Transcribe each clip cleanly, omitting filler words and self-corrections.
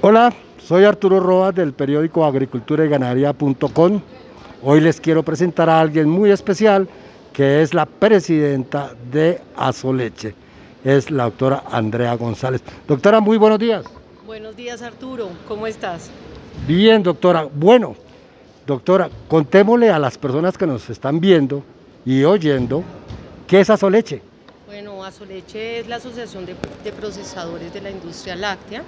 Hola, soy Arturo Roas del periódico Agricultura y Ganadería.com. Hoy les quiero presentar a alguien muy especial que es la presidenta de Asoleche. Es la doctora Andrea González. Doctora, muy buenos días. Buenos días, Arturo, ¿cómo estás? Bien, doctora. Bueno, doctora, contémosle a las personas que nos están viendo y oyendo qué es Asoleche. Bueno, Asoleche es la Asociación de Procesadores de la Industria Láctea.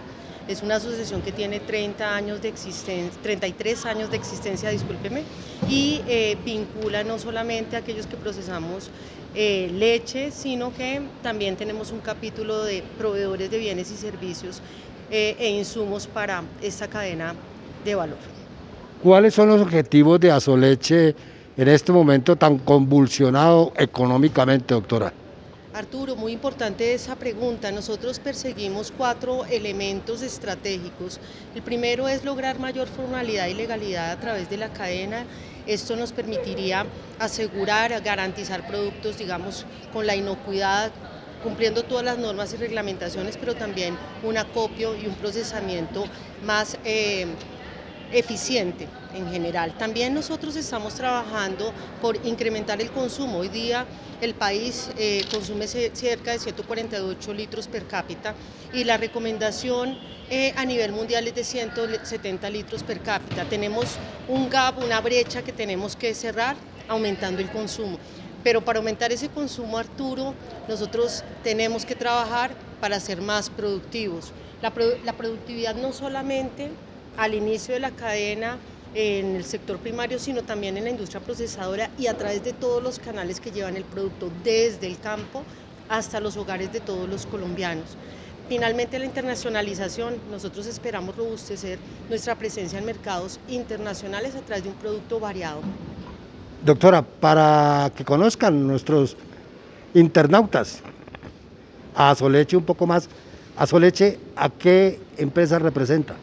Es una asociación que tiene 30 años de existencia, 33 años de existencia, discúlpeme, y vincula no solamente a aquellos que procesamos leche, sino que también tenemos un capítulo de proveedores de bienes y servicios e insumos para esta cadena de valor. ¿Cuáles son los objetivos de Asoleche en este momento tan convulsionado económicamente, doctora? Arturo, muy importante esa pregunta. Nosotros perseguimos 4 elementos estratégicos. El primero es lograr mayor formalidad y legalidad a través de la cadena. Esto nos permitiría asegurar, garantizar productos, digamos, con la inocuidad, cumpliendo todas las normas y reglamentaciones, pero también un acopio y un procesamiento más eficiente en general. También nosotros estamos trabajando por incrementar el consumo. Hoy día el país consume cerca de 148 litros per cápita y la recomendación a nivel mundial es de 170 litros per cápita. Tenemos un gap, una brecha que tenemos que cerrar aumentando el consumo. Pero para aumentar ese consumo, Arturo, nosotros tenemos que trabajar para ser más productivos. La productividad no solamente al inicio de la cadena en el sector primario, sino también en la industria procesadora y a través de todos los canales que llevan el producto desde el campo hasta los hogares de todos los colombianos. Finalmente, la internacionalización, nosotros esperamos robustecer nuestra presencia en mercados internacionales a través de un producto variado. Doctora, para que conozcan nuestros internautas a Asoleche un poco más, Asoleche, ¿a qué empresa representa?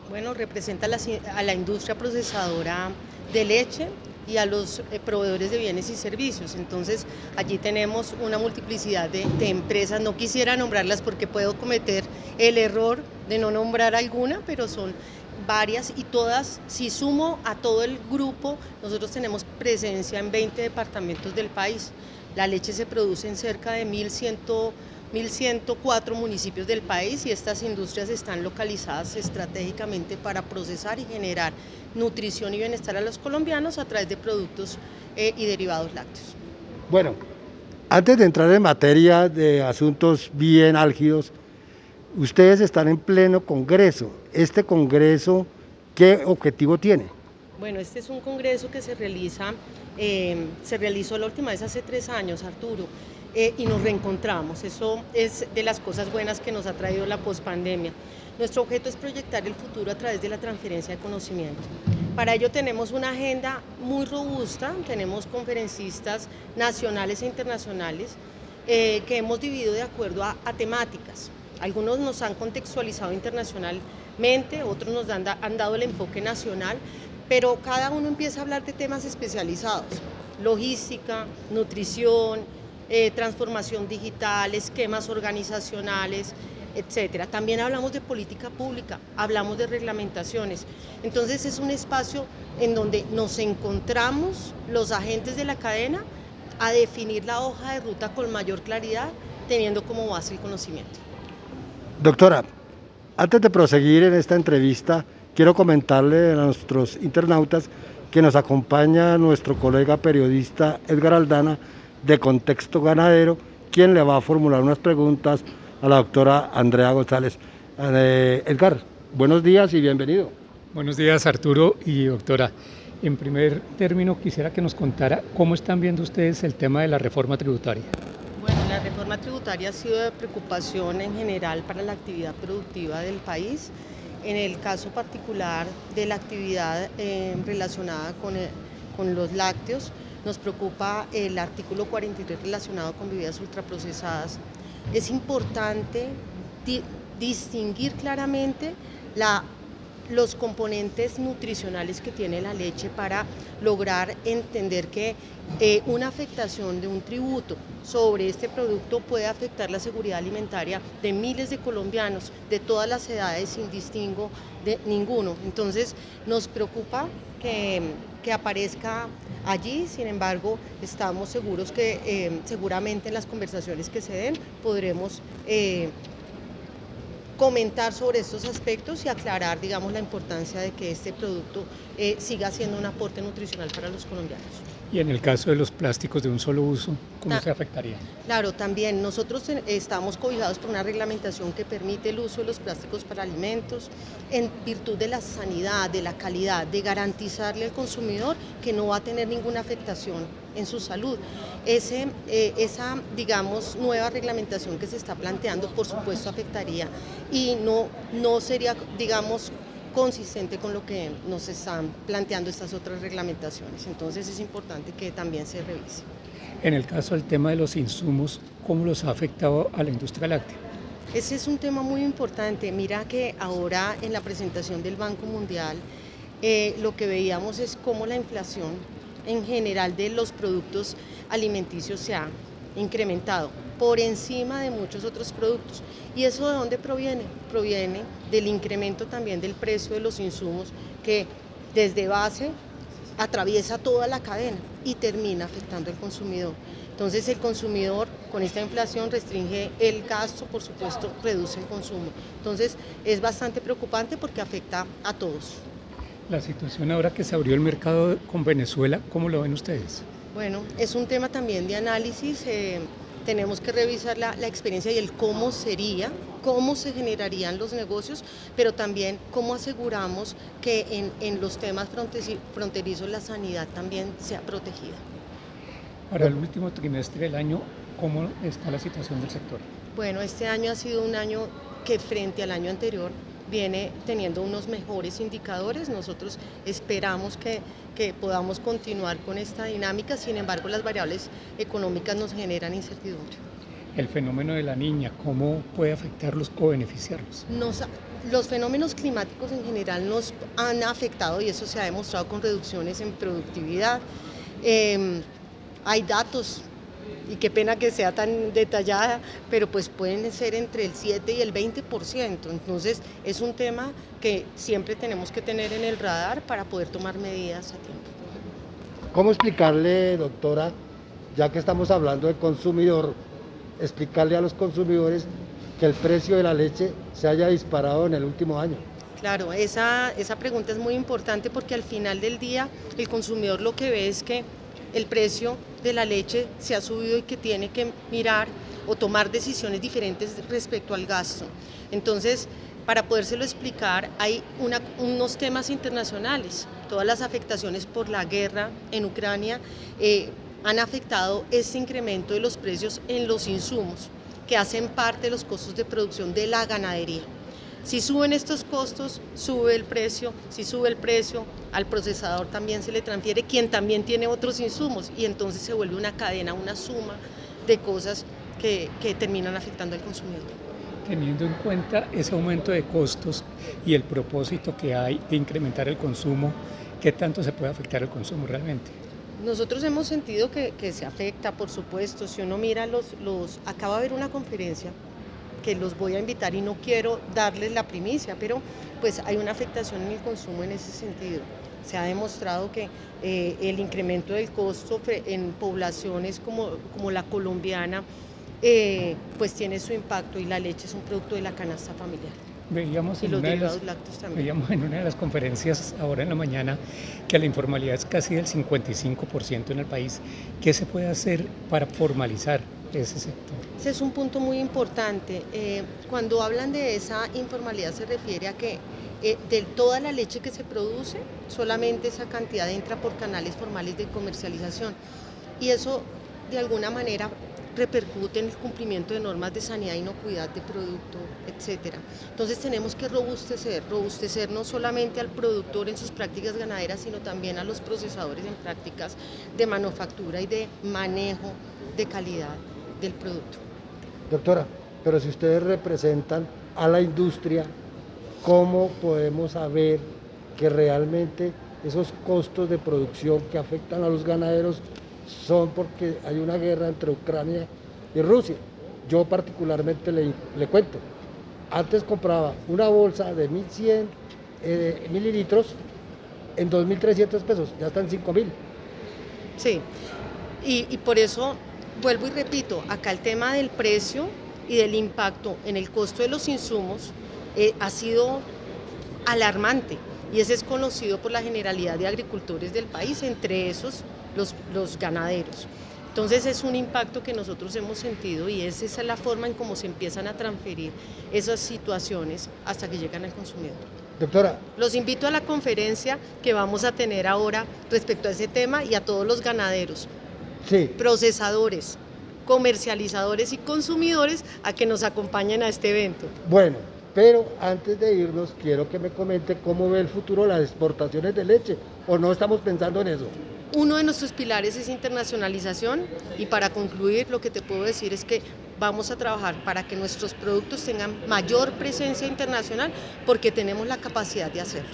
Bueno, representa a la industria procesadora de leche y a los proveedores de bienes y servicios. Entonces, allí tenemos una multiplicidad de empresas. No quisiera nombrarlas porque puedo cometer el error de no nombrar alguna, pero son varias y todas, si sumo a todo el grupo, nosotros tenemos presencia en 20 departamentos del país. La leche se produce en cerca de 1.104 municipios del país y estas industrias están localizadas estratégicamente para procesar y generar nutrición y bienestar a los colombianos a través de productos y derivados lácteos. Bueno, antes de entrar en materia de asuntos bien álgidos, ustedes están en pleno congreso. ¿Este congreso qué objetivo tiene? Bueno, este es un congreso que se realizó la última vez hace 3 años, Arturo, y nos reencontramos. Eso es de las cosas buenas que nos ha traído la pospandemia. Nuestro objeto es proyectar el futuro a través de la transferencia de conocimiento. Para ello tenemos una agenda muy robusta, tenemos conferencistas nacionales e internacionales que hemos dividido de acuerdo a temáticas. Algunos nos han contextualizado internacionalmente, otros nos han dado el enfoque nacional, pero cada uno empieza a hablar de temas especializados: logística, nutrición, transformación digital, esquemas organizacionales, etcétera. También hablamos de política pública, hablamos de reglamentaciones. Entonces es un espacio en donde nos encontramos los agentes de la cadena a definir la hoja de ruta con mayor claridad, teniendo como base el conocimiento. Doctora, antes de proseguir en esta entrevista, quiero comentarle a nuestros internautas que nos acompaña nuestro colega periodista Edgar Aldana de Contexto Ganadero, quien le va a formular unas preguntas a la doctora Andrea González. Edgar, buenos días y bienvenido. Buenos días, Arturo y doctora. En primer término, quisiera que nos contara cómo están viendo ustedes el tema de la reforma tributaria. Bueno, la reforma tributaria ha sido de preocupación en general para la actividad productiva del país. En el caso particular de la actividad relacionada con los lácteos, nos preocupa el artículo 43 relacionado con bebidas ultraprocesadas. Es importante distinguir claramente la los componentes nutricionales que tiene la leche para lograr entender que una afectación de un tributo sobre este producto puede afectar la seguridad alimentaria de miles de colombianos, de todas las edades, sin distingo de ninguno. Entonces, nos preocupa que aparezca allí. Sin embargo, estamos seguros que seguramente en las conversaciones que se den podremos comentar sobre estos aspectos y aclarar, digamos, la importancia de que este producto siga siendo un aporte nutricional para los colombianos. Y en el caso de los plásticos de un solo uso, ¿cómo se afectaría? Claro, también nosotros estamos cobijados por una reglamentación que permite el uso de los plásticos para alimentos en virtud de la sanidad, de la calidad, de garantizarle al consumidor que no va a tener ninguna afectación en su salud. Esa, digamos, nueva reglamentación que se está planteando, por supuesto, afectaría y no sería, digamos, consistente con lo que nos están planteando estas otras reglamentaciones. Entonces es importante que también se revise. En el caso del tema de los insumos, ¿cómo los ha afectado a la industria láctea? Ese es un tema muy importante. Mira que ahora en la presentación del Banco Mundial lo que veíamos es cómo la inflación en general de los productos alimenticios se ha incrementado por encima de muchos otros productos. ¿Y eso de dónde proviene? Proviene del incremento también del precio de los insumos que desde base atraviesa toda la cadena y termina afectando al consumidor. Entonces el consumidor con esta inflación restringe el gasto, por supuesto, reduce el consumo. Entonces es bastante preocupante porque afecta a todos. La situación ahora que se abrió el mercado con Venezuela, ¿cómo lo ven ustedes? Bueno, es un tema también de análisis. Tenemos que revisar la experiencia y el cómo sería, cómo se generarían los negocios, pero también cómo aseguramos que en los temas fronterizos la sanidad también sea protegida. Para el último trimestre del año, ¿cómo está la situación del sector? Bueno, este año ha sido un año que frente al año anterior viene teniendo unos mejores indicadores. Nosotros esperamos que podamos continuar con esta dinámica, sin embargo las variables económicas nos generan incertidumbre. El fenómeno de la Niña, ¿cómo puede afectarlos o beneficiarlos? Los fenómenos climáticos en general nos han afectado y eso se ha demostrado con reducciones en productividad. Hay datos, y qué pena que sea tan detallada, pero pues pueden ser entre el 7 y el 20%. Entonces es un tema que siempre tenemos que tener en el radar para poder tomar medidas a tiempo. ¿Cómo explicarle, doctora, ya que estamos hablando del consumidor, explicarle a los consumidores que el precio de la leche se haya disparado en el último año? Claro, esa pregunta es muy importante porque al final del día el consumidor lo que ve es que el precio de la leche se ha subido y que tiene que mirar o tomar decisiones diferentes respecto al gasto. Entonces, para podérselo explicar, hay unos temas internacionales. Todas las afectaciones por la guerra en Ucrania han afectado este incremento de los precios en los insumos que hacen parte de los costos de producción de la ganadería. Si suben estos costos, sube el precio. Si sube el precio, al procesador también se le transfiere, quien también tiene otros insumos, y entonces se vuelve una cadena, una suma de cosas que terminan afectando al consumidor. Teniendo en cuenta ese aumento de costos y el propósito que hay de incrementar el consumo, ¿qué tanto se puede afectar el consumo realmente? Nosotros hemos sentido que se afecta, por supuesto. Si uno mira acaba de haber una conferencia que los voy a invitar y no quiero darles la primicia, pero pues hay una afectación en el consumo en ese sentido. Se ha demostrado que el incremento del costo en poblaciones como la colombiana pues tiene su impacto, y la leche es un producto de la canasta familiar. Veíamos Y en, los una de derivados lácteos también. veíamos en una de las conferencias ahora en la mañana que la informalidad es casi del 55% en el país. ¿Qué se puede hacer para formalizar ese sector? Ese es un punto muy importante. Cuando hablan de esa informalidad se refiere a que de toda la leche que se produce, solamente esa cantidad entra por canales formales de comercialización. Y eso de alguna manera repercute en el cumplimiento de normas de sanidad, inocuidad de producto, etcétera. Entonces tenemos que robustecer no solamente al productor en sus prácticas ganaderas, sino también a los procesadores en prácticas de manufactura y de manejo de calidad del producto. Doctora, pero si ustedes representan a la industria, ¿cómo podemos saber que realmente esos costos de producción que afectan a los ganaderos son porque hay una guerra entre Ucrania y Rusia? Yo particularmente le cuento, antes compraba una bolsa de 1100 mililitros en 2.300 pesos, ya están 5.000. Sí, y por eso vuelvo y repito, acá el tema del precio y del impacto en el costo de los insumos ha sido alarmante, y ese es conocido por la generalidad de agricultores del país, entre esos los ganaderos. Entonces es un impacto que nosotros hemos sentido, y esa es la forma en cómo se empiezan a transferir esas situaciones hasta que llegan al consumidor. Doctora, Los invito a la conferencia que vamos a tener ahora respecto a ese tema, y a todos los ganaderos, sí, procesadores, comercializadores y consumidores a que nos acompañen a este evento. bueno, pero antes de irnos quiero que me comente cómo ve el futuro de las exportaciones de leche, o no estamos pensando en eso. Uno de nuestros pilares es internacionalización, y para concluir lo que te puedo decir es que vamos a trabajar para que nuestros productos tengan mayor presencia internacional, porque tenemos la capacidad de hacerlo.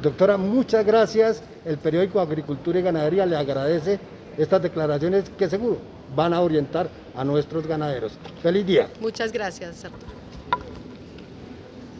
Doctora, muchas gracias. El periódico Agricultura y Ganadería le agradece estas declaraciones que seguro van a orientar a nuestros ganaderos. Feliz día. Muchas gracias, Arturo.